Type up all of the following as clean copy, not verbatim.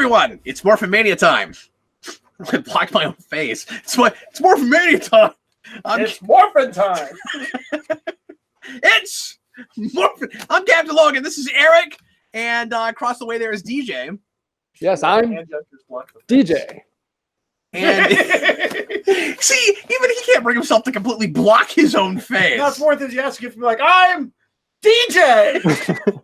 everyone! It's Morphin Mania time. I blocked my own face. It's Morphin Mania time. It's Morphin time. It's Morphin. I'm Captain Logan. This is Eric, and across the way there is DJ. Yes, I'm DJ. And see, even he can't bring himself to completely block his own face. That's more enthusiastic if you're like, I'm DJ.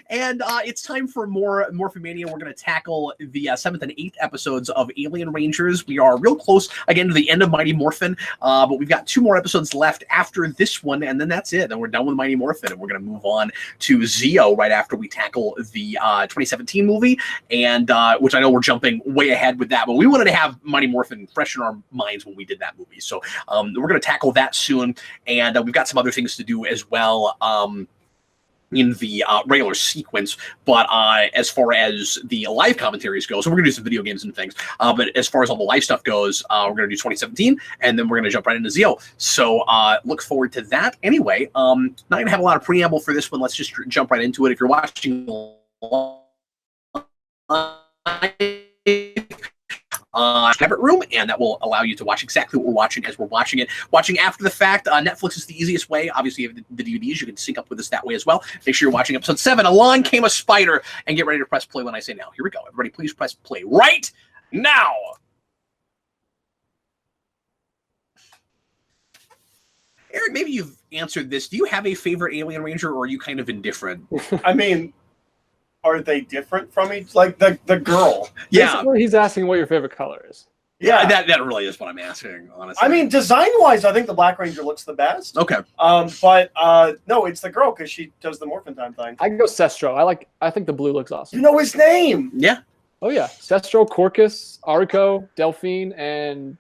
And it's time for more Morphin Mania. We're going to tackle the 7th and 8th episodes of Alien Rangers. We are real close, again, to the end of Mighty Morphin, but we've got 2 more episodes left after this one, and then that's it. Then we're done with Mighty Morphin, and we're going to move on to Zeo right after we tackle the 2017 movie, and which I know we're jumping way ahead with that, but we wanted to have Mighty Morphin fresh in our minds when we did that movie. So we're going to tackle that soon, and we've got some other things to do as well. In the regular sequence, but as far as the live commentaries go, so we're gonna do some video games and things, but as far as all the live stuff goes, we're gonna do 2017, and then we're gonna jump right into Zeo. So look forward to that. Anyway, not gonna have a lot of preamble for this one. Let's just jump right into it. If you're watching private room, and that will allow you to watch exactly what we're watching as we're watching it. Watching after the fact, Netflix is the easiest way. Obviously, you have the DVDs. You can sync up with us that way as well. Make sure you're watching episode 7. Along Came a Spider, and get ready to press play when I say now. Here we go. Everybody, please press play right now. Eric, maybe you've answered this. Do you have a favorite Alien Ranger, or are you kind of indifferent? I mean, are they different from each? Like the girl. Yeah. Basically, he's asking what your favorite color is. Yeah, that really is what I'm asking, honestly. I mean, design-wise, I think the Black Ranger looks the best. Okay. But no, it's the girl because she does the Morphin Time thing. I can go Sestro. I think the blue looks awesome. You know his name? Yeah. Oh yeah, Sestro, Corcus, Arico, Delphine, and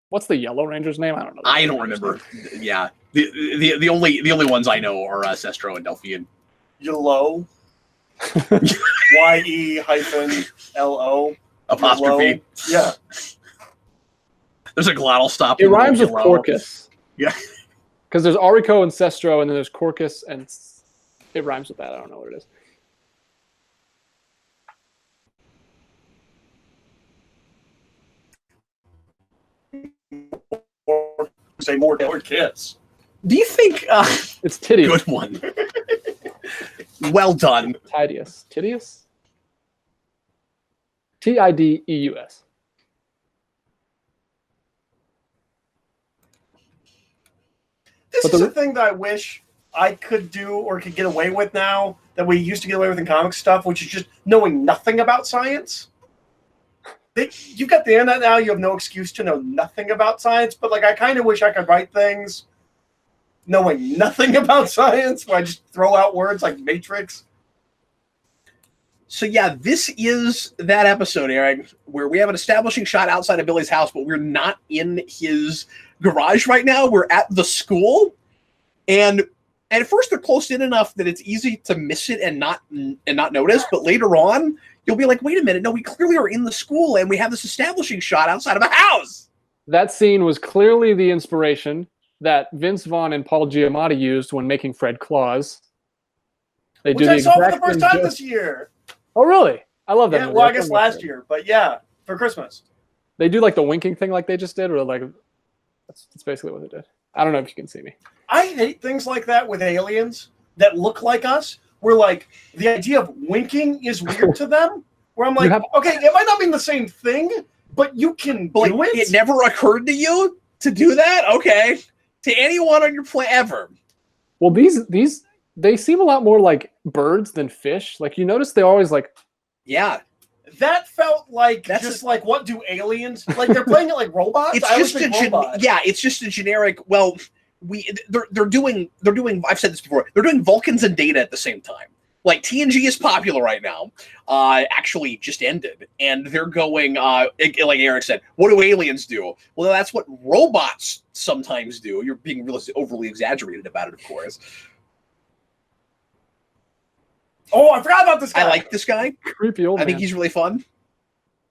what's the Yellow Ranger's name? I don't know. I don't remember. Yeah. The only ones I know are Sestro and Delphine. Yellow. Y-E-L-O. Apostrophe. Yeah. There's a glottal stop. It rhymes with Corcus. Yeah. Because there's Arico and Sestro, and then there's Corcus, and it rhymes with that. I don't know what it is. Say more kiss. Do you think It's Tidius? good one. Well done. Tidius. Tidius? T-I-D-E-U-S. This is the thing that I wish I could do or could get away with now that we used to get away with in comic stuff, which is just knowing nothing about science. You've got the internet now, you have no excuse to know nothing about science, but like I kind of wish I could write things knowing nothing about science where I just throw out words like Matrix. So yeah, this is that episode, Eric, where we have an establishing shot outside of Billy's house, but we're not in his garage right now. We're at the school, and at first they're close in enough that it's easy to miss it and not notice. But later on, you'll be like, "Wait a minute! No, we clearly are in the school, and we have this establishing shot outside of a house." That scene was clearly the inspiration that Vince Vaughn and Paul Giamatti used when making Fred Claus. They Which I saw for the first time this year. Oh, really? I love that movie. Well, I guess last year, but yeah, for Christmas. They do like the winking thing like they just did, or like that's basically what they did. I don't know if you can see me. I hate things like that with aliens that look like us, where like the idea of winking is weird to them, where I'm like, okay, it might not mean the same thing, but you can do it. It never occurred to you to do that? Okay. To anyone on your planet ever. Well, these they seem a lot more like birds than fish. Like you notice they always like. Yeah. That felt like like what do aliens like? They're playing it like robots. It's just a generic. Well, they're doing. I've said this before. They're doing Vulcans and Data at the same time. Like TNG is popular right now. Actually, just ended, and they're going. Like Eric said, what do aliens do? Well, that's what robots sometimes do. You're being really overly exaggerated about it, of course. Oh, I forgot about this guy. I like this guy. Creepy old man. I think he's really fun.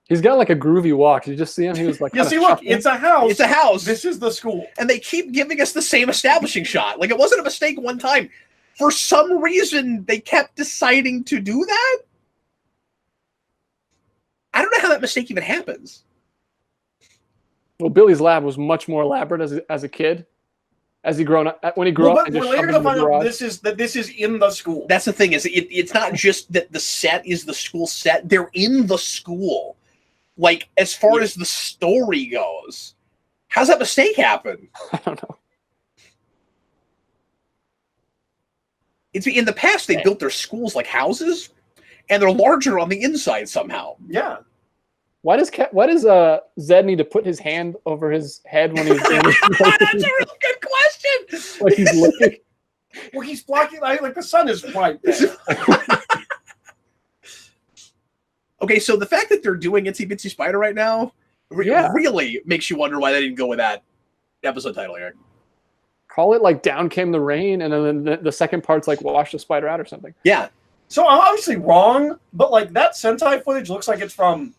He's got like a groovy walk. Did you just see him? He was like, yeah, see, look, it's a house. It's a house. This is the school. And they keep giving us the same establishing shot. Like, it wasn't a mistake one time. For some reason, they kept deciding to do that. mistake even happens. Well, Billy's lab was much more elaborate as a kid. As he grown up, when he grew up, but we're later going to find out this is in the school. That's the thing, is it's not just that the set is the school set. They're in the school. Like, as far as the story goes, how's that mistake happen? I don't know. It's in the past they built their schools like houses, and they're larger on the inside somehow. Yeah. Why does Zed need to put his hand over his head when he's in That's a really good question. Like he's looking? Well, he's blocking, like the sun is right there. Okay, so the fact that they're doing Itsy Bitsy Spider right now really makes you wonder why they didn't go with that episode title, Eric. Call it like Down Came the Rain, and then the second part's like Wash the Spider Out or something. Yeah. So I'm obviously wrong, but like that Sentai footage looks like it's from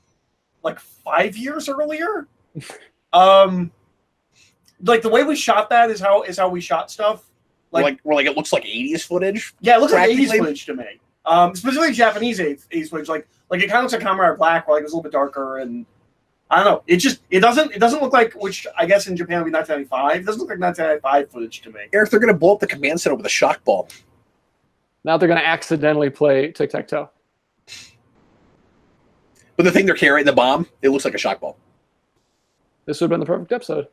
like 5 years earlier. Like the way we shot that is how we shot stuff. Like it looks like 80s footage. Yeah, it looks like 80s footage to me. Specifically Japanese 80s footage. Like it kind of looks like Kamen Rider Black, where like it was a little bit darker, and I don't know. It doesn't look like, which I guess in Japan would be 1995. It doesn't look like 1995 footage to me. Eric, they're gonna blow up the command center with a shock ball. Now they're gonna accidentally play tic-tac-toe. But the thing they're carrying, the bomb, it looks like a shock ball. This would have been the perfect episode.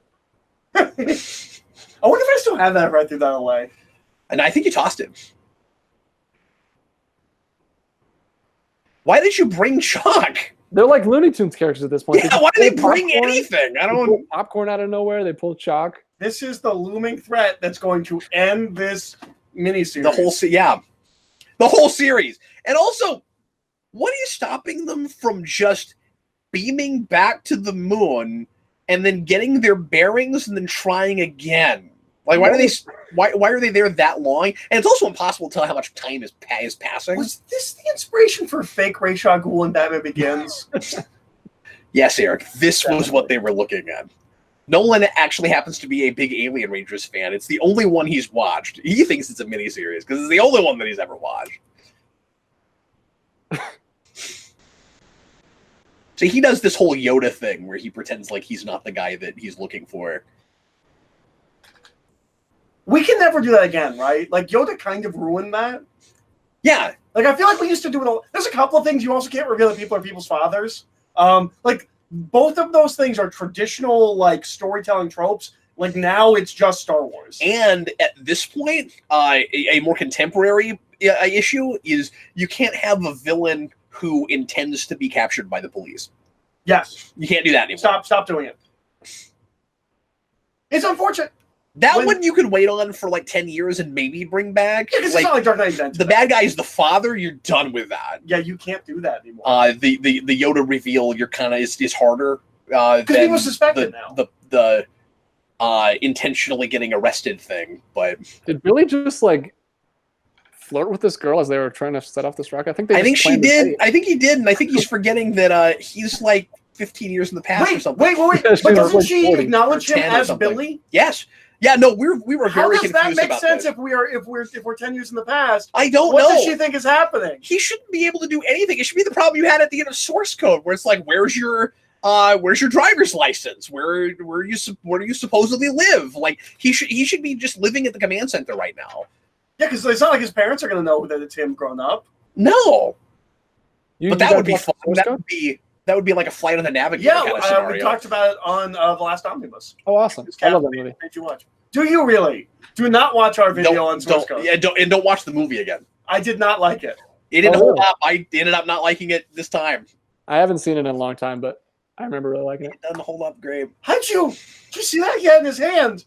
I wonder if I still have that right through that away. And I think you tossed it. Why did you bring Chalk? They're like Looney Tunes characters at this point. Yeah, why do they bring anything? I don't pull popcorn out of nowhere. They pull Chalk. This is the looming threat that's going to end this miniseries. The whole series. And also, what is stopping them from just beaming back to the moon and then getting their bearings and then trying again? Like, why are they there that long? And it's also impossible to tell how much time is passing. Was this the inspiration for fake Ra's al Ghul in Batman Begins? Yes, Eric. This was what they were looking at. Nolan actually happens to be a big Alien Rangers fan. It's the only one he's watched. He thinks it's a miniseries because it's the only one that he's ever watched. So he does this whole Yoda thing where he pretends like he's not the guy that he's looking for. We can never do that again, right? Like, Yoda kind of ruined that. Yeah. Like, I feel like we used to do it all. There's a couple of things you also can't reveal that people are people's fathers. Like, both of those things are traditional, like, storytelling tropes. Like, now it's just Star Wars. And at this point, a more contemporary issue is you can't have a villain who intends to be captured by the police. Yes. You can't do that anymore. Stop doing it. It's unfortunate. That one you could wait on for like 10 years and maybe bring back. Yeah, because it's not like Dark Knight Adventures. The bad guy is the father, you're done with that. Yeah, you can't do that anymore. The Yoda reveal, you're kind of is harder. Because people suspect it now. The intentionally getting arrested thing. But did Billy just like flirt with this girl as they were trying to set off this rocket? I think she did. I think he did, and I think he's forgetting that he's like 15 years in the past or something. Wait. But doesn't she acknowledge him as Billy? Yes. Yeah, no, we were very confused about How does that make sense this. if we're 10 years in the past? I don't know. What does she think is happening? He shouldn't be able to do anything. It should be the problem you had at the end of Source Code, where it's like, where's your driver's license? Where do you supposedly live? Like, he should be just living at the command center right now. Yeah, because it's not like his parents are going to know that it's him grown up. No. But that would be fun. That would be like a Flight of the Navigator kind of scenario. We talked about it on the last Omnibus. Oh, awesome. I love that movie. Did you watch? Do you really? Do not watch our video on Source Code. Yeah, don't watch the movie again. I did not like it. It didn't hold up. I ended up not liking it this time. I haven't seen it in a long time, but I remember really liking it. It doesn't hold up great. Did you see that he had in his hand?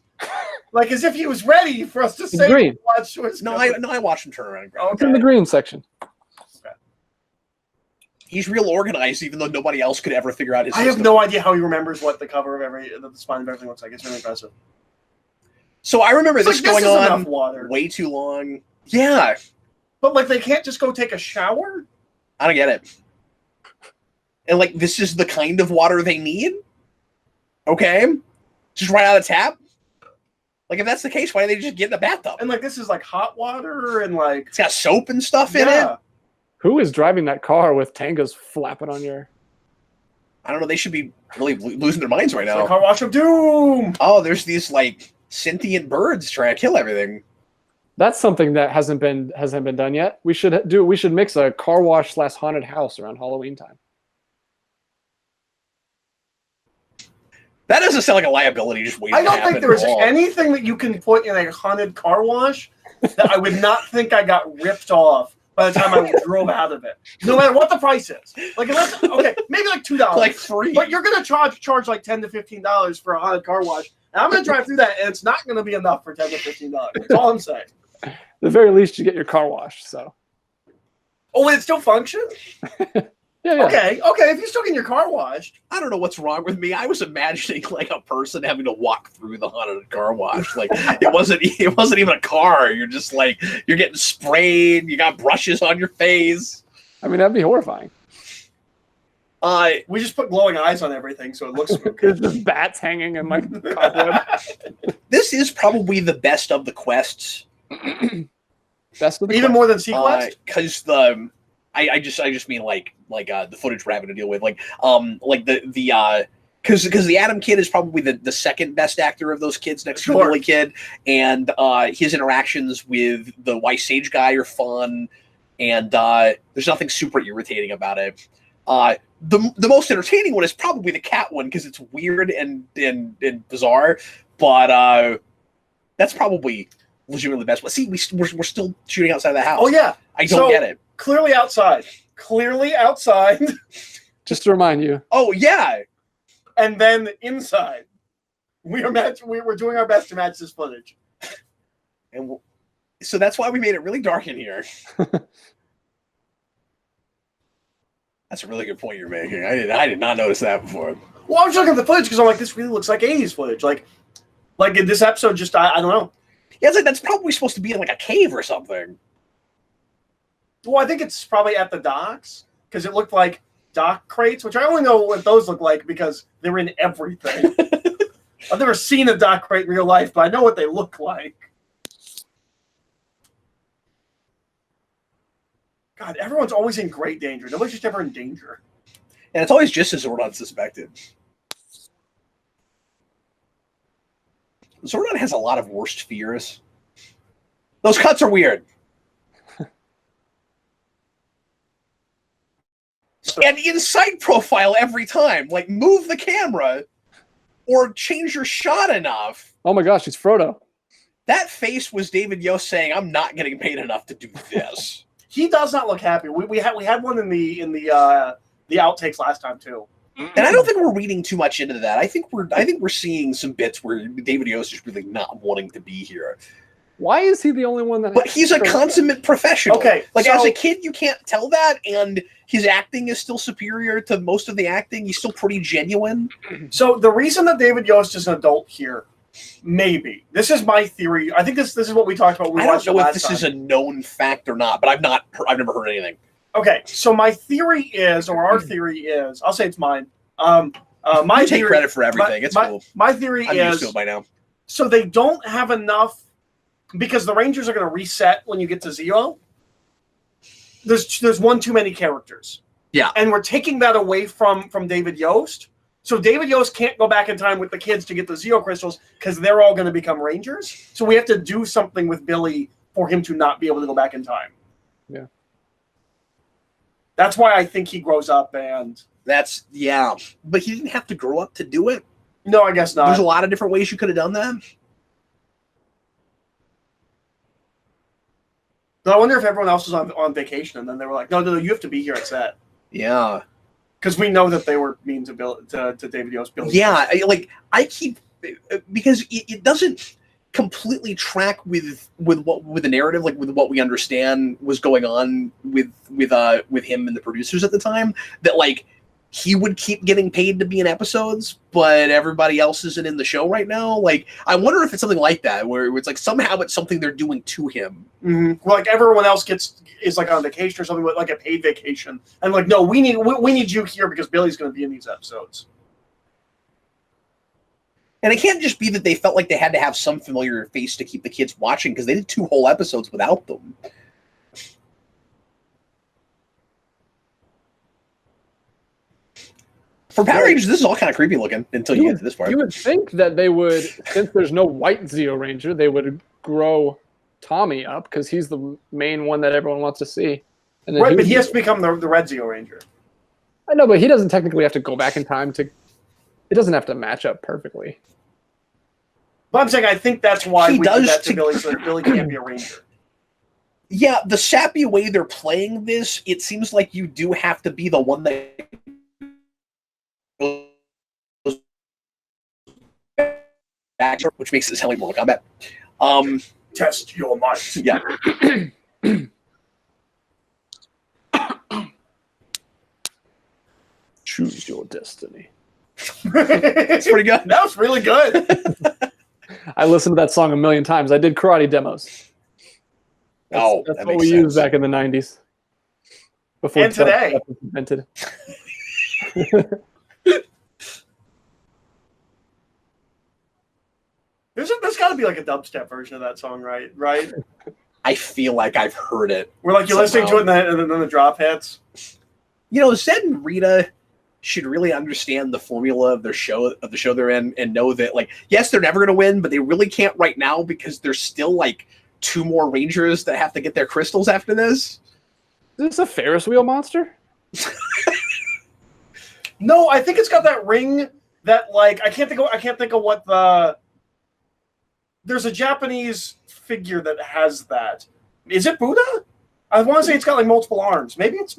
Like as if he was ready for us to say green. Watch Source Code. I watched him turn around. Okay. It's in the green section. He's real organized, even though nobody else could ever figure out his system. I have no idea how he remembers what the cover of the spine of everything looks like. It's really impressive. So I remember this going on water. Way too long. Yeah. But like they can't just go take a shower? I don't get it. And like this is the kind of water they need? Okay. Just right out of the tap? Like if that's the case, why don't they just get in the bathtub? And like this is like hot water and like it's got soap and stuff in it. Who is driving that car with tangas flapping on your... I don't know. They should be really losing their minds right now. Like Car Wash of Doom. Oh, there's these like sentient birds trying to kill everything. That's something that hasn't been done yet. We should mix a car wash / haunted house around Halloween time. That doesn't sound like a liability just waiting. I don't think there is anything that you can put in a haunted car wash that I would not think I got ripped off by the time I drove out of it. No matter what the price is. Like unless maybe like $2. Like $3. But you're gonna charge like $10 to $15 for a haunted car wash. And I'm gonna drive through that and it's not gonna be enough for $10 to $15. That's all I'm saying. At the very least, you get your car washed. So. Oh, and it still functions? Yeah. Okay. If you're still getting your car washed, I don't know what's wrong with me. I was imagining like a person having to walk through the haunted car wash. Like it wasn't even a car. You're just like you're getting sprayed. You got brushes on your face. I mean, that'd be horrifying. We just put glowing eyes on everything, so it looks. There's just bats hanging in like cobweb. This is probably the best of the quests. Best of the even quest. more than Sequest? Because I just mean like the footage we're having to deal with, because the Adam Kid is probably the second best actor of those kids next to the Billy Kid, and his interactions with the Wise Sage guy are fun, and there's nothing super irritating about it. The most entertaining one is probably the cat one because it's weird and bizarre, but that's probably legitimately the best one. See, we're still shooting outside of the house. Oh yeah, I don't get it. Clearly outside. Just to remind you. Oh yeah. And then inside. We're doing our best to match this footage. And so that's why we made it really dark in here. That's a really good point you're making. I did not notice that before. Well, I was looking at the footage because I'm like, this really looks like 80s footage. Like in this episode, just I don't know. Yeah, it's like that's probably supposed to be in like a cave or something. Well, I think it's probably at the docks because it looked like dock crates, which I only know what those look like because they're in everything. I've never seen a dock crate in real life, but I know what they look like. God, everyone's always in great danger. Nobody's just ever in danger. And it's always just as Zordon suspected. Zordon has a lot of worst fears. Those cuts are weird. And insight profile every time. Like, move the camera or change your shot enough. Oh my gosh, it's Frodo. That face was David Yost saying, I'm not getting paid enough to do this. He does not look happy. We had one in the outtakes last time too. And I don't think we're reading too much into that. I think we're seeing some bits where David Yost is really not wanting to be here. Why is he the only one that? But he's a consummate professional. Okay, like as a kid, you can't tell that, and his acting is still superior to most of the acting. He's still pretty genuine. So the reason that David Yost is an adult here, maybe this is my theory. I think this is what we talked about. I don't know if this is a known fact or not, but I've never heard anything. Okay, so my theory is, or our theory is, I'll say it's mine. My you take credit for everything. It's cool. My theory I'm is used to it by now. So they don't have enough because the Rangers are going to reset when you get to Zeo. There's one too many characters. Yeah, and we're taking that away from David Yost. So David Yost can't go back in time with the kids to get the Zeo crystals because they're all going to become Rangers. So we have to do something with Billy for him to not be able to go back in time. Yeah. That's why I think he grows up and... But he didn't have to grow up to do it. No, I guess not. There's a lot of different ways you could have done that. But I wonder if everyone else was on vacation and then they were like, no, you have to be here at set. Yeah. Because we know that they were mean to David Yost. Yeah, because it doesn't completely track with the narrative, like with what we understand was going on with him and the producers at the time. That like he would keep getting paid to be in episodes, but everybody else isn't in the show right now. Like, I wonder if it's something like that, where it's like somehow it's something they're doing to him. Mm-hmm. Well, like everyone else is like on vacation or something, but like a paid vacation, and like, no, we need you here because Billy's going to be in these episodes. And it can't just be that they felt like they had to have some familiar face to keep the kids watching, because they did 2 whole episodes without them. For Power Rangers, this is all kind of creepy looking until you get to this part. You would think that they would, since there's no white Zeo Ranger, they would grow Tommy up because he's the main one that everyone wants to see. And then right, but he has to become the red Zeo Ranger. I know, but he doesn't technically have to go back in time to. It doesn't have to match up perfectly. But I'm saying I think that's why He we does did that to to- Billy, so that Billy can't be a Ranger. Yeah, the sappy way they're playing this, it seems like you do have to be the one that goes back, which makes this hell Mortal Kombat. Test your might. Yeah. Choose your destiny. It's pretty good. That was really good. I listened to that song a million times. I did karate demos. That's that what makes we sense. used back in the 90s. Before And today. dubstep was invented. There's got to be like a dubstep version of that song, right? Right? I feel like I've heard it. Where like you're listening to it and then the drop hits. You know, Zed and Rita should really understand the formula of the show they're in and know that, like, yes, they're never going to win, but they really can't right now because there's still like 2 more Rangers that have to get their crystals after this. Is this a Ferris wheel monster? No, I think it's got that ring that like I can't think of what the. There's a Japanese figure that has that. Is it Buddha? I want to say it's got like multiple arms. Maybe it's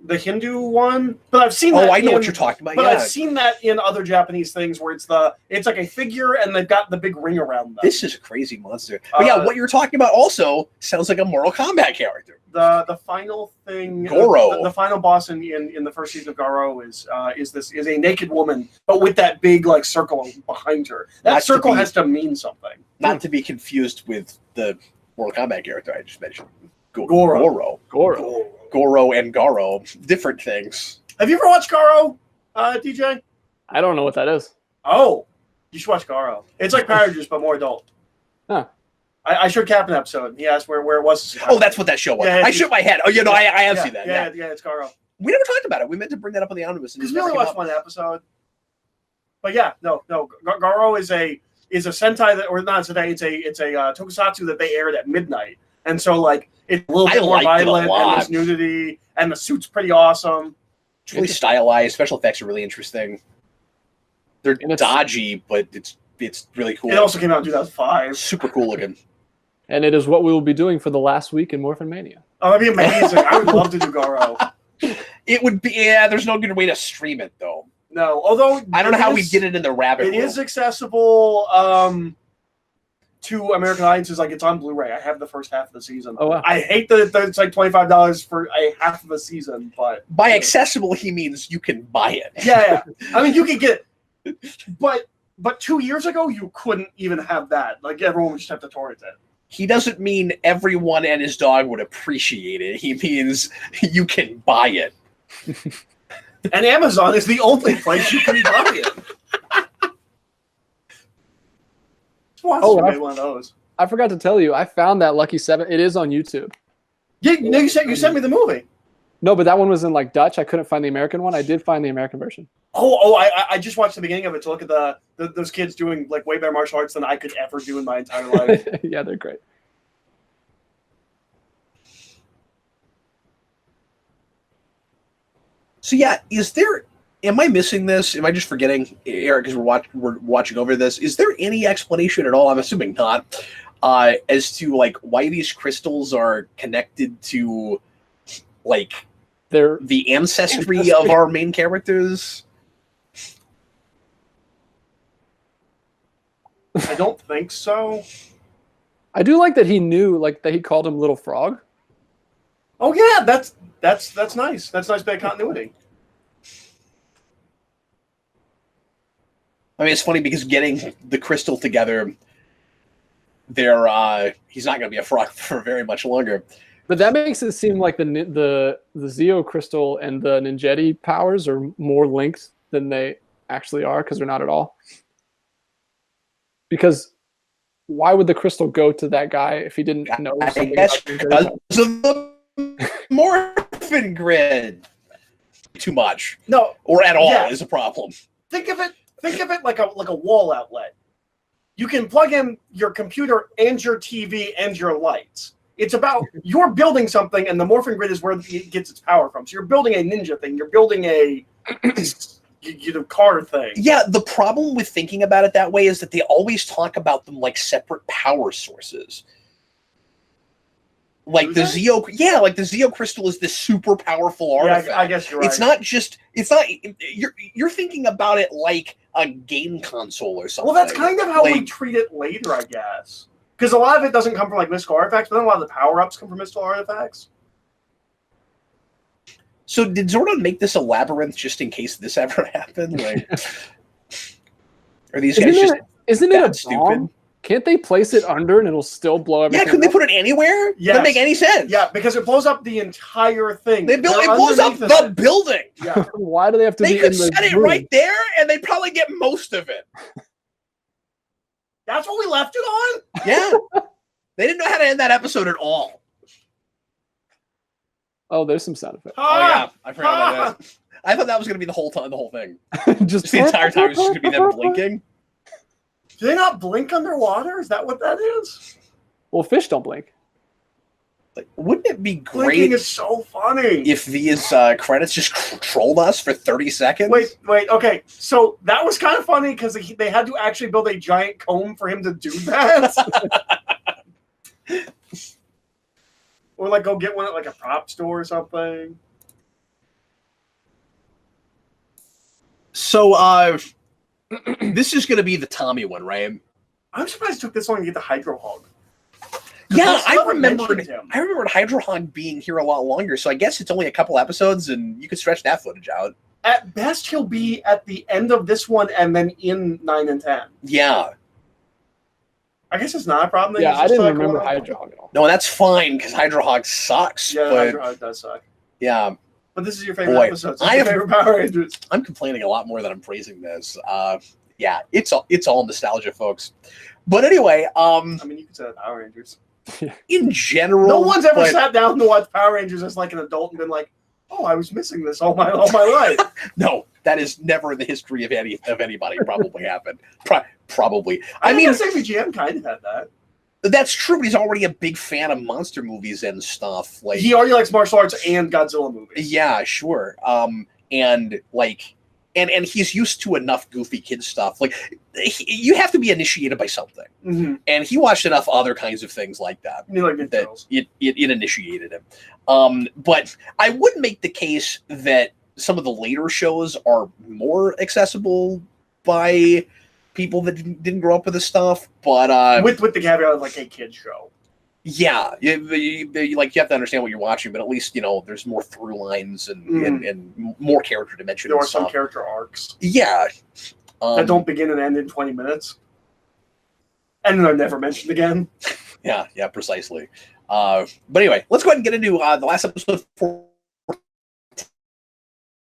the Hindu one. But I've seen that. I know what you're talking about. But Yeah. I've seen that in other Japanese things where it's like a figure and they've got the big ring around them. This is a crazy monster. But yeah, what you're talking about also sounds like a Mortal Kombat character. The final thing, Goro. the final boss in the first season of Garo is a naked woman, but with that big like circle behind her. That circle has to mean something. Not to be confused with the Mortal Kombat character I just mentioned. Goro. Goro and Garo, different things. Have you ever watched Garo, DJ? I don't know what that is. Oh, you should watch Garo. It's like Power Rangers, but more adult. Huh. I showed Captain episode. He asked where it was. Oh, that's what that show was. Yeah, I shook my head. Oh, I have seen that. Yeah, it's Garo. We never talked about it. We meant to bring that up on the omnibus. Because we only watched one episode. But yeah, no. Garo is a Sentai that, or not today. It's a tokusatsu that they aired at midnight, and so like it's a little bit more violent and there's nudity, and the suit's pretty awesome. It's really stylized. Special effects are really interesting. They're dodgy, but it's really cool. It also came out in 2005. Super cool looking. And it is what we will be doing for the last week in Morphin Mania. Oh, that'd be amazing. I would love to do Garo. It would be, there's no good way to stream it, though. No, although... I don't know how we get it in the rabbit hole. It is accessible to American audiences. Like, it's on Blu-ray. I have the first half of the season. Oh, wow. I hate that it's like $25 for a half of a season, but... By accessible, he means you can buy it. Yeah. I mean, you can get it. But 2 years ago, you couldn't even have that. Like, everyone would just have to torrent it. He doesn't mean everyone and his dog would appreciate it. He means you can buy it. And Amazon is the only place you can buy it. One of those. I forgot to tell you, I found that Lucky 7. It is on YouTube. Yeah, no, you sent me the movie. No, but that one was in like Dutch. I couldn't find the American one. I did find the American version. I just watched the beginning of it to look at those kids doing like way better martial arts than I could ever do in my entire life. Yeah, they're great. So yeah, am I missing this? Am I just forgetting, Eric, because we're watching over this? Is there any explanation at all? I'm assuming not, as to like why these crystals are connected to like the ancestry of our main characters? I don't think so. I do like that he knew, like that he called him Little Frog. Oh yeah, that's nice. That's nice bit of continuity. I mean, it's funny because getting the crystal together, he's not going to be a frog for very much longer. But that makes it seem like the Zeo crystal and the Ninjetti powers are more linked than they actually are, because they're not at all. Because why would the crystal go to that guy if he didn't know something I guess about because of the Morphin grid. too much. No, or at all yeah. is a problem. Think of it like a wall outlet. You can plug in your computer and your TV and your lights. It's about you're building something, and the Morphin Grid is where it gets its power from. So you're building a ninja thing. You're building a car thing. Yeah, the problem with thinking about it that way is that they always talk about them like separate power sources. Like the Zeo crystal is this super powerful artifact. Yeah, I guess you're right. It's not you're thinking about it like a game console or something. Well, that's kind of how we treat it later, I guess. Because a lot of it doesn't come from like mystical artifacts, but then a lot of the power-ups come from mystical artifacts. So did Zordon make this a labyrinth just in case this ever happened? Like, are these guys isn't it a bomb? Can't they place it under and it'll still blow everything? Yeah, couldn't they put it anywhere? Yes. Doesn't make any sense. Yeah, because it blows up the entire thing. It blows up the building. Yeah. Why do they have to be in the set it right there, and they probably get most of it. That's what we left it on? Yeah. They didn't know how to end that episode at all. Oh, there's some sound effects. Oh, yeah. I forgot about that. I thought that was going to be the whole thing. just the entire time was just going to be them blinking. Do they not blink underwater? Is that what that is? Well, fish don't blink. Like, wouldn't it be great? Blinking is so funny. If these credits just trolled us for 30 seconds? Wait. Okay, so that was kind of funny because they had to actually build a giant comb for him to do that. Or like go get one at like a prop store or something. So, this is going to be the Tommy one, right? I'm surprised it took this long to get the Hydro Hog. Yeah, I remembered Hydro Hog being here a lot longer, so I guess it's only a couple episodes, and you could stretch that footage out. At best, he'll be at the end of this one and then in 9 and 10. Yeah. I guess it's not a problem. Yeah, I didn't remember Hydro Hog at all. No, that's fine, because Hydro Hog sucks. Yeah, but, Hydro Hog does suck. Yeah. But this is your favorite episode. So your favorite Power Rangers. I'm complaining a lot more than I'm praising this. Yeah, it's all nostalgia, folks. But anyway, I mean, you could say that Power Rangers. In general, no one's ever sat down to watch Power Rangers as like an adult and been like, "Oh, I was missing this all my life." No, that is never in the history of anybody. Probably happened. Probably. I mean, SAVGM kind of had that. That's true, but he's already a big fan of monster movies and stuff. Like he already likes martial arts and Godzilla movies. Yeah, sure. And he's used to enough goofy kid stuff. Like you have to be initiated by something, and he watched enough other kinds of things like that. You like that it initiated him. But I would make the case that some of the later shows are more accessible by people that didn't grow up with this stuff, but with the caveat of like a kid show. Yeah, you have to understand what you're watching, but at least there's more through lines and more character dimension. There are some character arcs. Yeah, that don't begin and end in 20 minutes, and they're never mentioned again. Yeah, precisely. But anyway, let's go ahead and get into the last episode for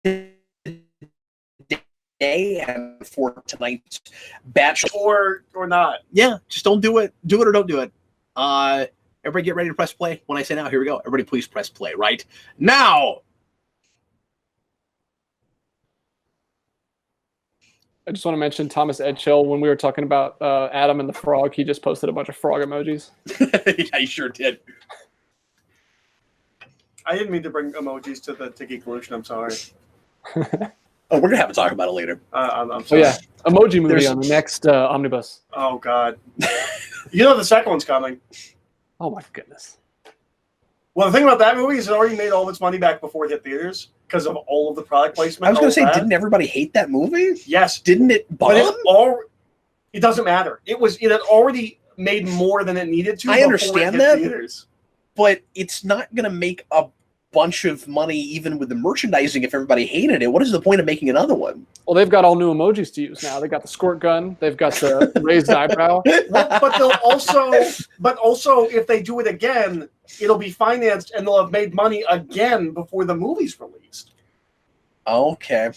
today and for tonight's batch, or not. Yeah, just don't do it. Do it or don't do it. Everybody get ready to press play. When I say now, here we go. Everybody please press play right now. I just want to mention Thomas Edchill. When we were talking about Adam and the frog, he just posted a bunch of frog emojis. Yeah, he sure did. I didn't mean to bring emojis to the Tiki Collusion. I'm sorry. Oh, we're going to have to talk about it later. I'm sorry. Oh, yeah. Emoji movie on the next omnibus. Oh, God. You know the second one's coming. Oh, my goodness. Well, the thing about that movie is it already made all of its money back before it hit theaters because of all of the product placement. I was going to say, didn't everybody hate that movie? Yes. Didn't it bomb? But it doesn't matter. It had already made more than it needed to. I understand that, theaters. But it's not going to make a bunch of money even with the merchandising if everybody hated it. What is the point of making another one? Well, they've got all new emojis to use now. They got the squirt gun. They've got the raised eyebrow. Well, but also, if they do it again, it'll be financed and they'll have made money again before the movie's released. Okay.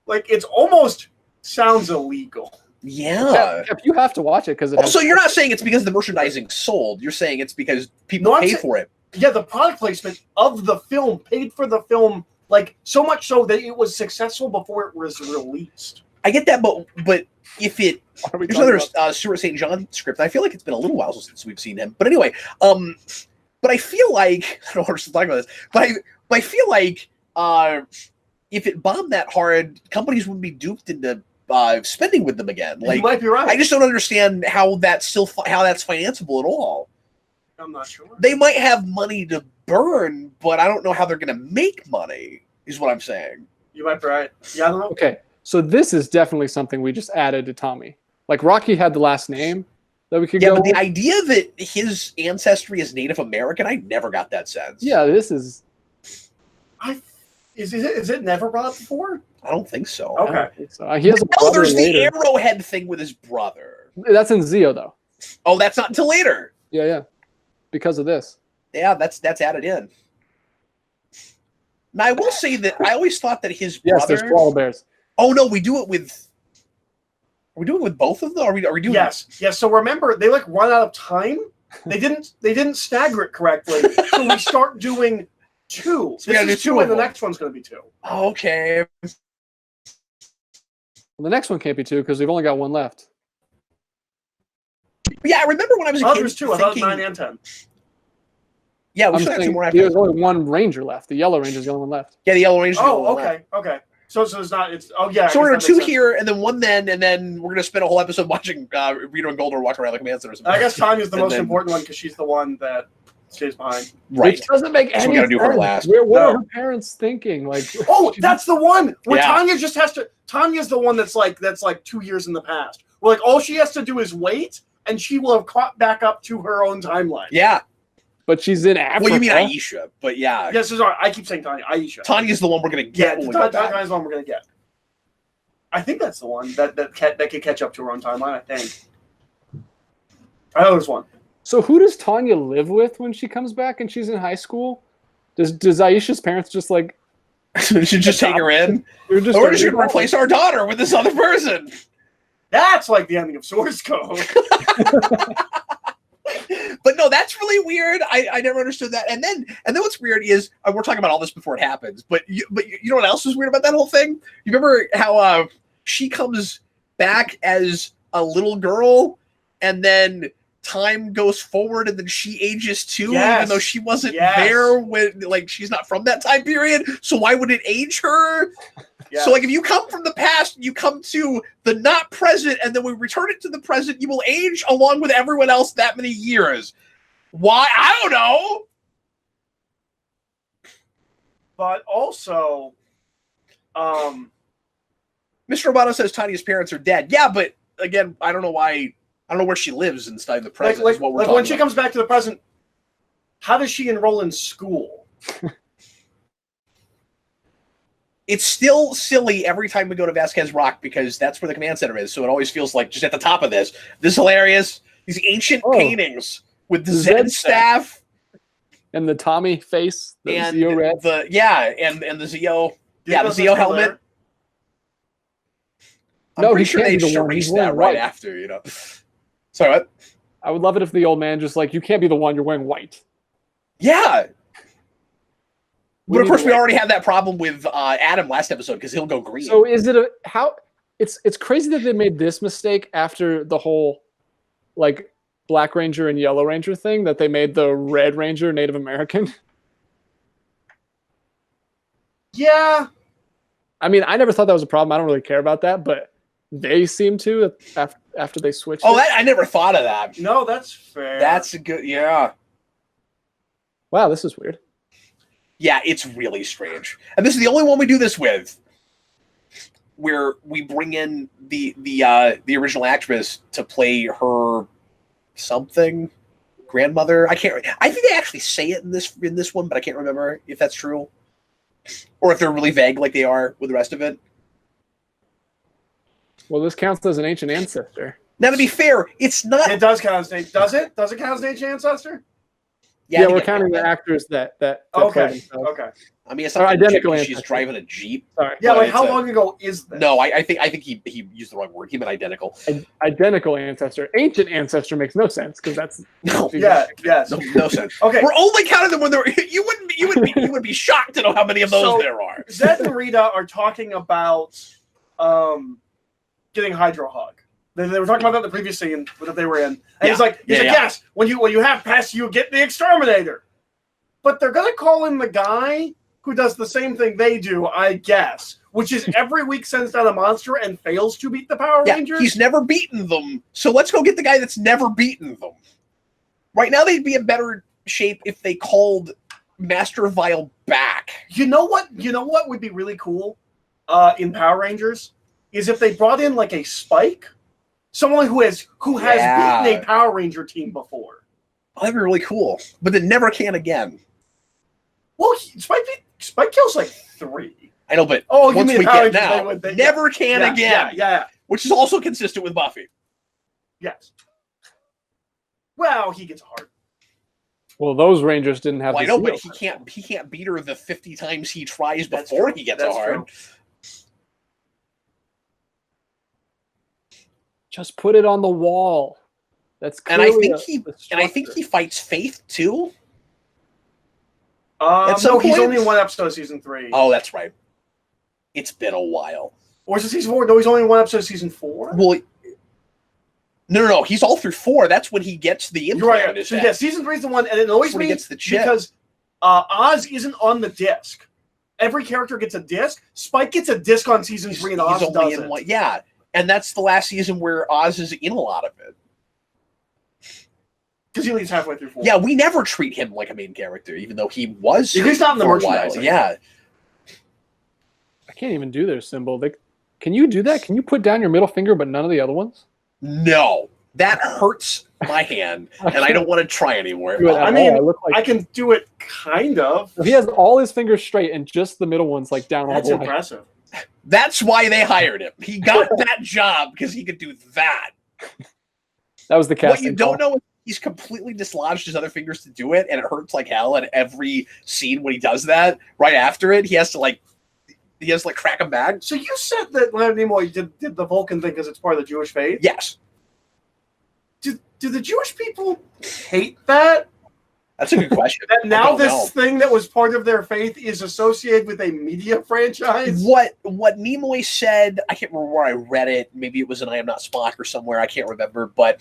Like it almost sounds illegal. Yeah. You have to watch it because So you're not saying it's because the merchandising sold. You're saying it's because people pay for it. Yeah, the product placement of the film paid for the film Like, so much so that it was successful before it was released. I get that, but if it there's another Stuart St. John script. I feel like it's been a little while since we've seen him. But anyway, but I feel like I don't know what we're still talking about this, but I feel like if it bombed that hard, companies wouldn't be duped into spending with them again. Like, you might be right. I just don't understand how that's financeable at all. I'm not sure. They might have money to burn, but I don't know how they're going to make money. Is what I'm saying. You might be right. Yeah, I don't know. Okay, so this is definitely something we just added to Tommy. Like Rocky had the last name that we could go. Yeah, but the idea that his ancestry is Native American, I never got that sense. Yeah, this is. Is it never brought up before? I don't think so. Okay. So. He has a brother there's later. the arrowhead thing with his brother. That's in Zeo though. Oh, that's not until later. Yeah. Because of this. Yeah, that's added in. Now I will say that I always thought that his brother. Yes, there's koala bears. Oh no, we do it with. Are we doing it with both of them? Are we doing? Yes. So remember, they like run out of time. They didn't stagger it correctly, so we start doing 2. So we gotta do 2, and the next one's going to be 2. Okay. Well, the next one can't be 2 because we've only got 1 left. Yeah, I remember when I was a kid. There's 2. I thought it was 9 and 10. Yeah, we should have 2 more after. There's only 1 ranger left. The yellow ranger's the only one left. Yeah, the yellow ranger's the only one left. Okay. So it's not. It's yeah. So we're gonna 2 here and then 1 then, and then we're gonna spend a whole episode watching Rito and Goldor walk around like a man center. I guess Tanya's the most important one because she's the one that stays behind. Right. Which doesn't make any sense. We gotta do her last. What are her parents thinking? Like, that's the one where Yeah. Tanya just has to. Tanya's the one that's like 2 years in the past. Where like all she has to do is wait, and she will have caught back up to her own timeline. Yeah. But she's in Africa. Well, you mean Aisha? But yeah. Yes, sorry. I keep saying Tanya. Aisha. Tanya's the one we're gonna get. Yeah, Tanya's the one we're gonna get. I think that's the one that could catch up to her own timeline. I think. I know there's one. So who does Tanya live with when she comes back and she's in high school? Does Aisha's parents just like? Should just take her in, or does she replace our daughter with this other person? That's like the ending of Source Code. But no, that's really weird. I never understood that. And then what's weird is we're talking about all this before it happens. But you know what else was weird about that whole thing? You remember how she comes back as a little girl, and then time goes forward, and then she ages too, even though she wasn't there when, like, she's not from that time period. So why would it age her? So, like, if you come from the past, you come to the not present, and then we return it to the present, you will age along with everyone else that many years. Why? I don't know. But also, Mr. Roboto says Tanya's parents are dead. Yeah, but again, I don't know why. I don't know where she lives inside the present. Like when she comes back to the present, how does she enroll in school? It's still silly every time we go to Vasquez Rock because that's where the command center is. So it always feels like just at the top of this. This is hilarious. These ancient paintings with the Zed staff. And the Tommy face. The and Zeo red. and the Zeo. Yeah, the Zeo helmet. I'm pretty sure they just erased that right after, you know. Sorry, what? I would love it if the old man just like, you can't be the one, you're wearing white. Yeah. But of course, we already had that problem with Adam last episode because he'll go green. So is it it's crazy that they made this mistake after the whole like Black Ranger and Yellow Ranger thing, that they made the Red Ranger Native American. Yeah. I mean, I never thought that was a problem. I don't really care about that, but they seem to after they switched. Oh, I never thought of that. No, that's fair. That's a good, yeah. Wow, this is weird. Yeah, it's really strange. And this is the only one we do this with, where we bring in the original actress to play her something grandmother. I think they actually say it in this one, but I can't remember if that's true, or if they're really vague like they are with the rest of it. Well, this counts as an ancient ancestor. Now, to be fair, it's not. It does count as does it? Does it count as an ancient ancestor? Yeah, we're counting the actors that play Okay. themselves. Okay. I mean, it's Or not identical identical. She's ancestors. driving a Jeep. Sorry. Yeah, But like it's how a- long ago is this? No, I think he used the wrong word. He meant identical. Identical ancestor. Ancient ancestor makes no sense because that's No. Yeah. Yes. No sense. Okay. We're only counting them when they're. You would be shocked to know how many of those So- there are. Zed and Rita are talking about getting Hydro Hug. They were talking about that in the previous scene that they were in. And he's like, yes, when you have pests, you get the exterminator. But they're gonna call in the guy who does the same thing they do, I guess, which is every week sends down a monster and fails to beat the Power Rangers. He's never beaten them, so let's go get the guy that's never beaten them. Right now, they'd be in better shape if they called Master Vile back. You know what would be really cool in Power Rangers is if they brought in like a Spike, someone who has beaten a Power Ranger team before. Oh, that'd be really cool, but they never can again. Well, Spike kills like 3. I know, but Oh, you once mean we Power get Rangers, now, never can again. Yeah. Which is also consistent with Buffy. Yes. Well, he gets a heart. Well, those Rangers didn't have. Well, I the know, but seal. he can't beat her the 50 times he tries That's before true. he gets That's a heart. true. Just put it on the wall. That's And I clearly think he fights Faith too. No, some he's point- only in one episode of season 3. Oh, that's right. It's been a while. Or is it season 4? No, he's only in one episode of season 4. Well, no. He's all through 4. That's when he gets the implant. You're right. in his So head. yeah, season 3 is the one, and it annoys That's when he me gets the chip. because Oz isn't on the disc. Every character gets a disc. Spike gets a disc on season 3, and Oz only in doesn't. one. Yeah, and that's the last season where Oz is in a lot of it. Because he leaves halfway through 4. Yeah, we never treat him like a main character, even though he was. He's not in the for a while. merchandising. Yeah. I can't even do their symbol. Can you do that? Can you put down your middle finger, but none of the other ones? No, that hurts my hand, and I don't want to try anymore. Do it at I mean, all. I look like I can do it kind of. he has all his fingers straight and just the middle ones like down That's all the way. impressive. That's why they hired him. He got that job because he could do that. That was the What casting. you don't know is he's completely dislodged his other fingers to do it, and it hurts like hell. And every scene when he does that, right after it, he has to crack him back. So you said that Leonard Nimoy did the Vulcan thing because it's part of the Jewish faith. Yes, Do the Jewish people hate that? that's a good question. That now don't this know. thing that was part of their faith is associated with a media franchise? What Nimoy said, I can't remember where I read it. Maybe it was in I Am Not Spock or somewhere. I can't remember. But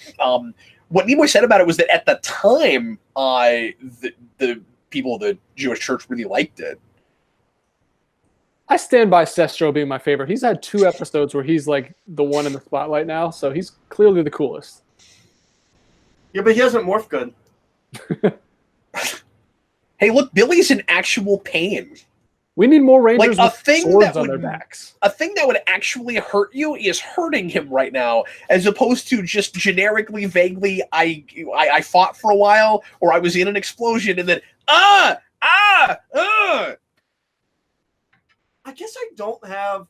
what Nimoy said about it was that at the time, the people of the Jewish church really liked it. I stand by Sestro being my favorite. He's had 2 episodes where he's like the one in the spotlight now, so he's clearly the coolest. Yeah, but he doesn't morph good. Hey, look, Billy's in actual pain. We need more Rangers Like, a with thing swords that on would- their backs. A thing that would actually hurt you is hurting him right now, as opposed to just generically, vaguely, I fought for a while, or I was in an explosion, and then I guess I don't have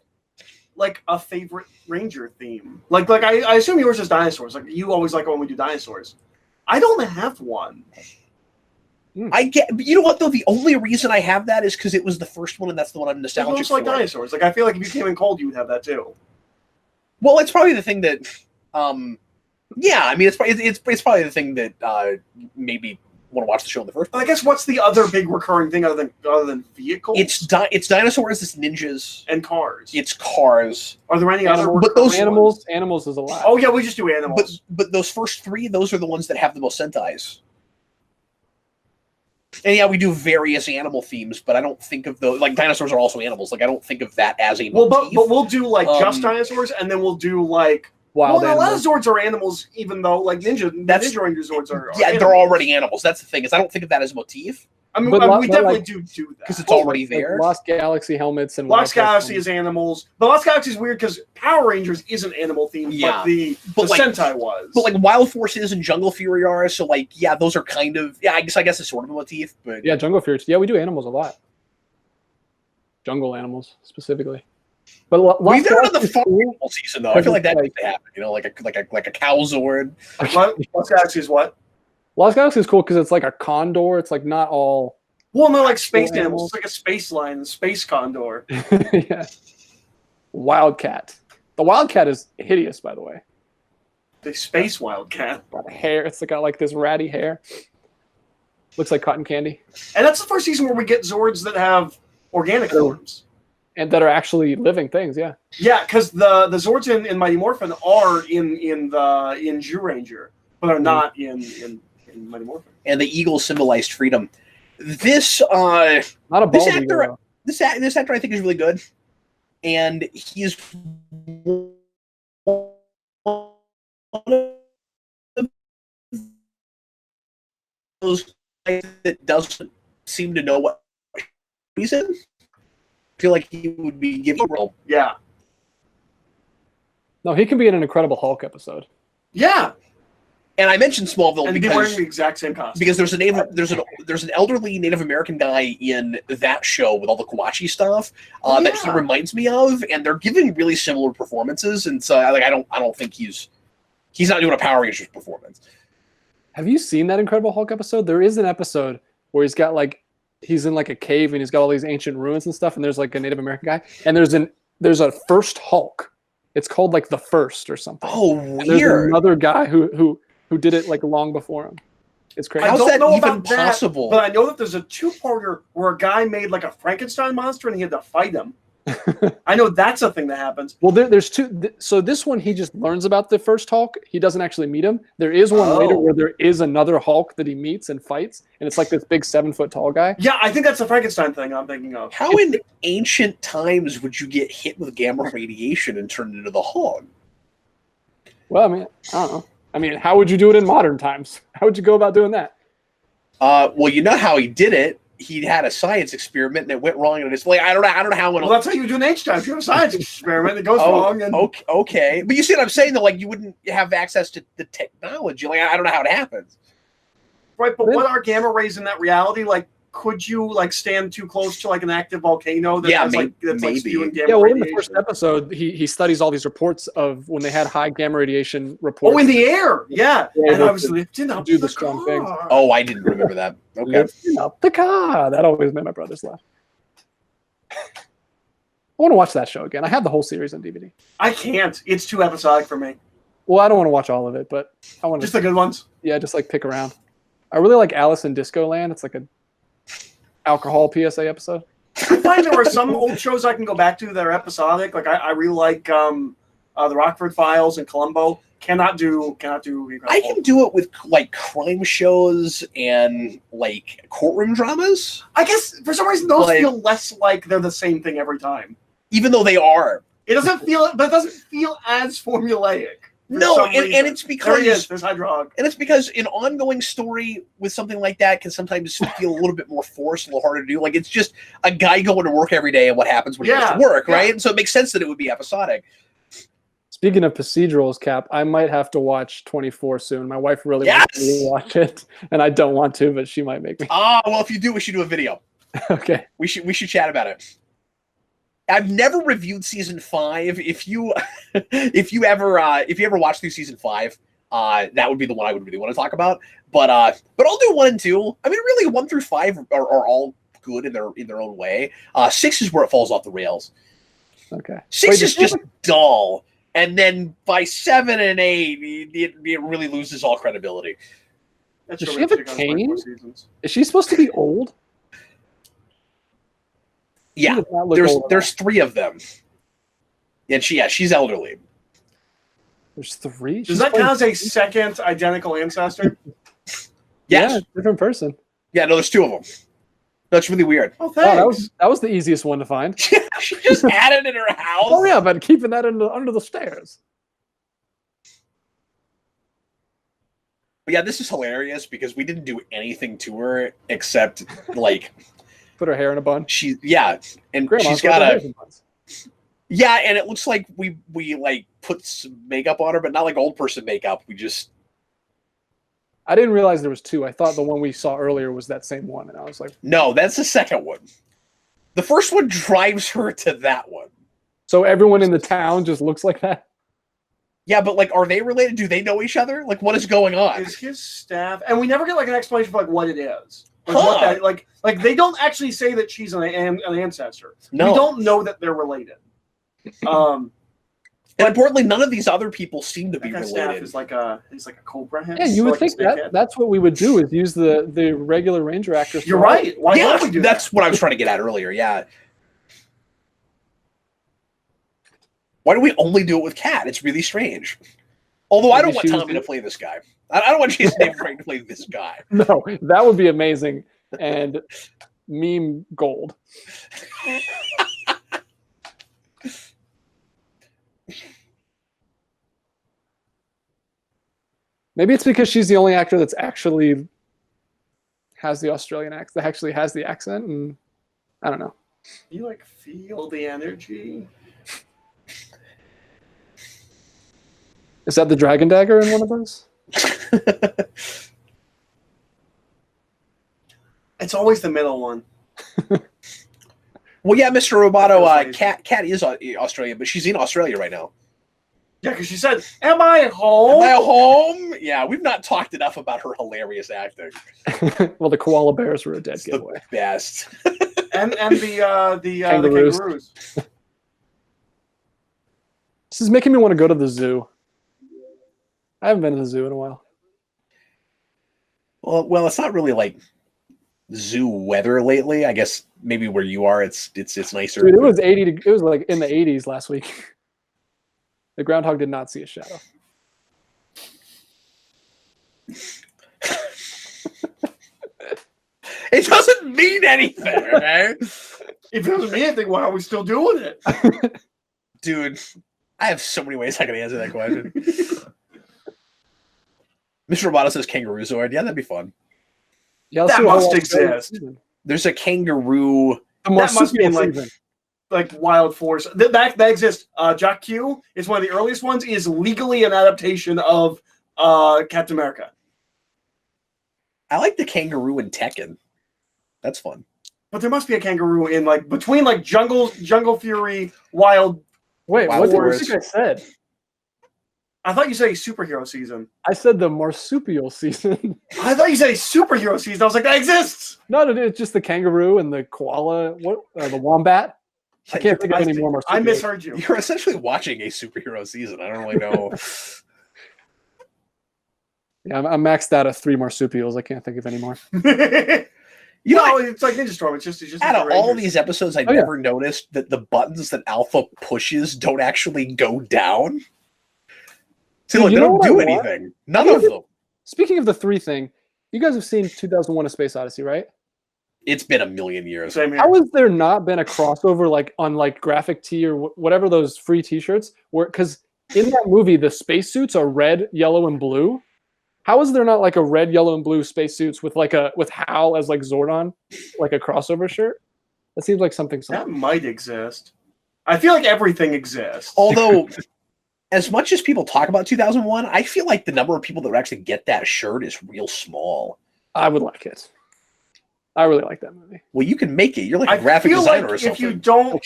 like a favorite Ranger theme. Like I assume yours is dinosaurs. Like you always like when we do dinosaurs. I don't have one. I get. You know what though? The only reason I have that is because it was the first one, and that's the one I'm It nostalgic looks like for. dinosaurs. Like I feel like if you came in cold, you would have that too. Well, it's probably the thing that, yeah. I mean, it's probably the thing that maybe want to watch the show in the first But I place. guess what's the other big recurring thing other than vehicles? It's dinosaurs, it's ninjas, and cars. it's cars. Are there any other? But those recurring Animals ones? is a lot. Oh yeah, we just do animals. But those first 3, those are the ones that have the most Sentais. And yeah, we do various animal themes, but I don't think of those like dinosaurs are also animals. Like I don't think of that as a Well, motif. but we'll do like just Um, dinosaurs, and then we'll do like Wild well, a lot of animals. Zords are animals, even though like Ninja Ranger Zords are. yeah, animals. they're already animals. That's the thing is I don't think of that as a motif I mean, But we but definitely like- do that because it's already there. Lost Galaxy helmets and Lost Wild Galaxy helmets. is animals, but Lost Galaxy is weird because Power Rangers isn't animal themed, Yeah. but the But, like- Sentai was. But like Wild Forces and Jungle Fury are, so like yeah, those are kind of I guess it's sort of a motif, but Yeah, Jungle Fury. Yeah, we do animals a lot. Jungle animals specifically. But we've never done the Galaxy is farm cool. animal season though. I feel like that needs to happen. You know, like a cow Zord. Lost Galaxy is what? Lost Galaxy is cool because it's like a condor. It's like not all. Well, they're like space animals. animals. It's like a space lion, space condor. Yeah. Wildcat. The Wildcat is hideous, by the way. The space wildcat. Got hair. It's got like this ratty hair. Looks like cotton candy. And that's the first season where we get Zords that have organic forms. And that are actually living things, yeah. Yeah, because the Zords in Mighty Morphin are in Jew Ranger, but are not in Mighty Morphin. And the eagle symbolized freedom. This Not a this bald actor, eagle, this actor I think is really good, and he's one of those guys that doesn't seem to know what he's in. I feel like he would be giving role. Yeah. No, he can be in an Incredible Hulk episode. Yeah. And I mentioned Smallville And be wearing the exact same costume. because there's an elderly Native American guy in that show with all the Kawachi stuff that he reminds me of, and they're giving really similar performances. And so I don't think he's not doing a Power Rangers performance. Have you seen that Incredible Hulk episode? There is an episode where he's in like a cave and he's got all these ancient ruins and stuff, and there's like a Native American guy, and there's a first Hulk. It's called like the First or something. Oh, And weird. there's another guy who did it like long before him. It's crazy. How's I don't that know even about that, possible? but I know that there's a two-parter where a guy made like a Frankenstein monster and he had to fight him. I know that's a thing that happens. Well, there's two. So this one, he just learns about the first Hulk. He doesn't actually meet him. There is one later where there is another Hulk that he meets and fights, and it's like this big 7-foot tall guy. Yeah, I think that's the Frankenstein thing I'm thinking of. How in ancient times would you get hit with gamma radiation and turn into the Hog? Well, I mean, I don't know. I mean, how would you do it in modern times? How would you go about doing that? Well, you know how he did it. He had a science experiment and it went wrong, and it's like I don't know how. Well, that's how you do an H time. If you have a science experiment, it goes wrong. And okay, but you see what I'm saying? Though, like you wouldn't have access to the technology. Like I don't know how it happens. right, but what are gamma rays in that reality? Like, could you like stand too close to like an active volcano that has, like spewing gamma yeah, well, in radiation? the first episode, he studies all these reports of when they had high gamma radiation reports. Oh, in the air, yeah. And I was lifting up do the strong car. things. Oh, I didn't remember that. Okay, Lifting up the car. That always made my brothers laugh. I want to watch that show again. I have the whole series on DVD. I can't. It's too episodic for me. Well, I don't want to watch all of it, but I want to Just the good ones. yeah, just like pick around. I really like Alice in Disco Land. It's like a alcohol PSA episode. I find there are some old shows I can go back to that are episodic. Like I really like the Rockford Files and Columbo. Cannot do. I can do it with like crime shows and like courtroom dramas. I guess for some reason those Like- feel less like they're the same thing every time. Even though they are. It doesn't feel, but it doesn't feel as formulaic. for No, some and reason. it's There he is. because There's Hydrog. and it's because an ongoing story with something like that can sometimes feel a little bit more forced, a little harder to do. Like it's just a guy going to work every day and what happens when he goes to work, right? And so it makes sense that it would be episodic. Speaking of procedurals, Cap, I might have to watch 24 soon. My wife really wants me to watch it, and I don't want to, but she might make me. Well, if you do, we should do a video. Okay. We should chat about it. I've never reviewed season 5. If you ever watch through season 5, that would be the one I would really want to talk about. But I'll do 1 and 2. I mean, really, 1 through 5 are all good in their own way. 6 is where it falls off the rails. Okay. 6 is just dull, and then by 7 and 8, it really loses all credibility. That's Does true, she have a it's taken on 24 cane? seasons. Is she supposed to be old? She Yeah, does not look old at there's 3 of them, and she's elderly. all. There's 3. Does that count as a second identical ancestor? Yes. Yeah, different person. Yeah, no, there's 2 of them. That's really weird. Oh, Oh, thanks. that was the easiest one to find. She just had it in her house. Oh yeah, but keeping that under the stairs. But yeah, this is hilarious because we didn't do anything to her except like Put her hair in a bun. and Grandma's she's got hair in buns. yeah, and it looks like we like put some makeup on her, but not like old person makeup. We just I didn't realize there was 2. I thought the one we saw earlier was that same one, and I was like, no, that's the second one. The first one drives her to that one. so everyone in the town just looks like that. Yeah, but like, are they related? Do they know each other? Like, what is going on? Is his staff, and we never get like an explanation for like what it is. Like, what that, like they don't actually say that she's an ancestor. No. We don't know that they're related. And importantly, none of these other people seem to be that related. Staff is like a cobra head. Yeah, you would think that's what we would do is use the regular Ranger actress. You're right. Why yeah, don't we do that's that? what I was trying to get at earlier. Yeah. Why do we only do it with Kat? It's really strange. Although I don't want Tommy to play this guy. I don't want Jason David Frank to play this guy. No, that would be amazing and meme gold. Maybe it's because she's the only actor that's actually has the Australian accent, that actually has the accent, and I don't know. You like feel the energy. Is that the Dragon Dagger in one of those? It's always the middle one. Well, yeah, Mr. Roboto, Kat is Australian, but she's in Australia right now. Yeah, because she said, "Am I home? Am I home?" Yeah, we've not talked enough about her hilarious acting. Well, the koala bears were a dead giveaway. The best. and the kangaroos. This is making me want to go to the zoo. I haven't been to the zoo in a while. Well, it's not really like zoo weather lately. I guess maybe where you are, it's nicer. Dude, it was 80. It was like in the 80s last week. The groundhog did not see a shadow. It doesn't mean anything, okay? If it doesn't mean anything, why are we still doing it? Dude, I have so many ways I can answer that question. Mr. Roboto says Kangaroozoid. Yeah, that'd be fun. Yeah, that must exist. There's a kangaroo. That must be like Wild Force. That exists. Jock Q is one of the earliest ones. Is legally an adaptation of Captain America. I like the kangaroo in Tekken. That's fun. But there must be a kangaroo in like between like Jungle Fury, Wild. Wait, Wild what Force. did you guys said? I thought you said a superhero season. I said the marsupial season. I thought you said a superhero season. I was like, that exists. No, it's just the kangaroo and the koala. What? The wombat. I can't think of any more marsupials. I misheard you. You're essentially watching a superhero season. I don't really know. Yeah, I'm maxed out at 3 marsupials. I can't think of any more. You know, it's like Ninja Storm. It's just out of all these episodes, I never noticed that the buttons that Alpha pushes don't actually go down. See, like, they don't do anything. None of them. Speaking of the 3 thing, you guys have seen 2001: A Space Odyssey, right? It's been a million years. Same here. How has there not been a crossover like on like graphic tee or whatever those free T-shirts? Where because in that movie the spacesuits are red, yellow, and blue. How is there not like a red, yellow, and blue spacesuits with with Hal as like Zordon, like a crossover shirt? That seems like something. That might exist. I feel like everything exists. Although, as much as people talk about 2001, I feel like the number of people that would actually get that shirt is real small. I would like it. I really like that movie. Well, you can make it. You're like a graphic designer or something. If you don't,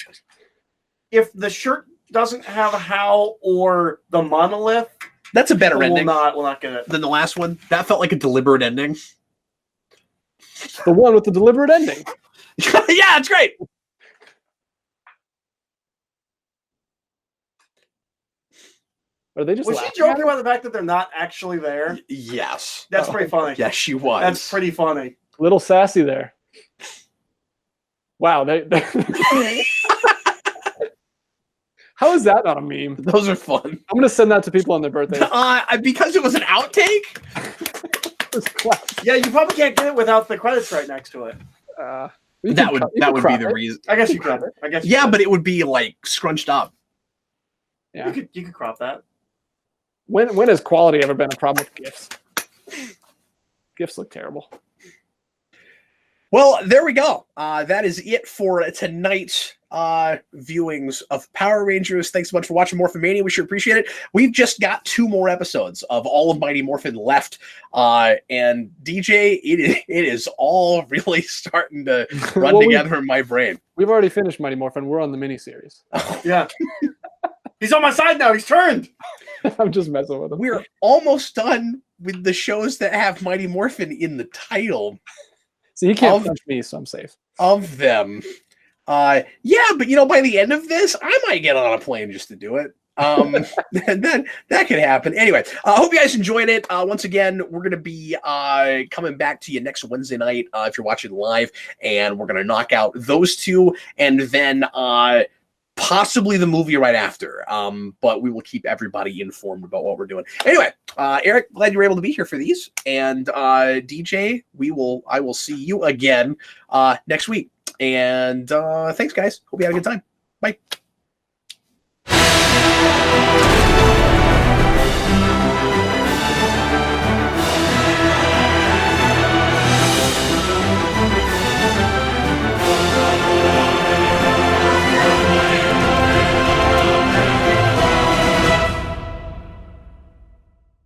if the shirt doesn't have Hal or the monolith, that's a better ending. We'll not get it. Than the last one. That felt like a deliberate ending. The one with the deliberate ending. Yeah, it's great. Are they just? Was she joking about the fact that they're not actually there? Yes. That's pretty funny. Yes, she was. That's pretty funny. Little sassy there. Wow. How is that not a meme? Those are fun. I'm going to send that to people on their birthdays. Because it was an outtake? Yeah, you probably can't get it without the credits right next to it. That would be the reason. I guess you could. Yeah, but it would be like scrunched up. Yeah. You could crop that. When has quality ever been a problem with GIFs? GIFs look terrible. Well, there we go. That is it for tonight's viewings of Power Rangers. Thanks so much for watching Morphin Mania. We sure appreciate it. We've just got 2 more episodes of all of Mighty Morphin left. And DJ, it is all really starting to run together in my brain. We've already finished Mighty Morphin. We're on the miniseries. Yeah. He's on my side now. He's turned. I'm just messing with him. We're almost done with the shows that have Mighty Morphin in the title. So he can't punch me, so I'm safe. Of them. Yeah, but by the end of this, I might get on a plane just to do it. That could happen. Anyway, I hope you guys enjoyed it. Once again, we're going to be coming back to you next Wednesday night if you're watching live, and we're going to knock out those two, and then possibly the movie right after. But we will keep everybody informed about what we're doing. Anyway, Eric, glad you were able to be here for these, and DJ, I will see you again next week. And thanks, guys. Hope you had a good time. Bye.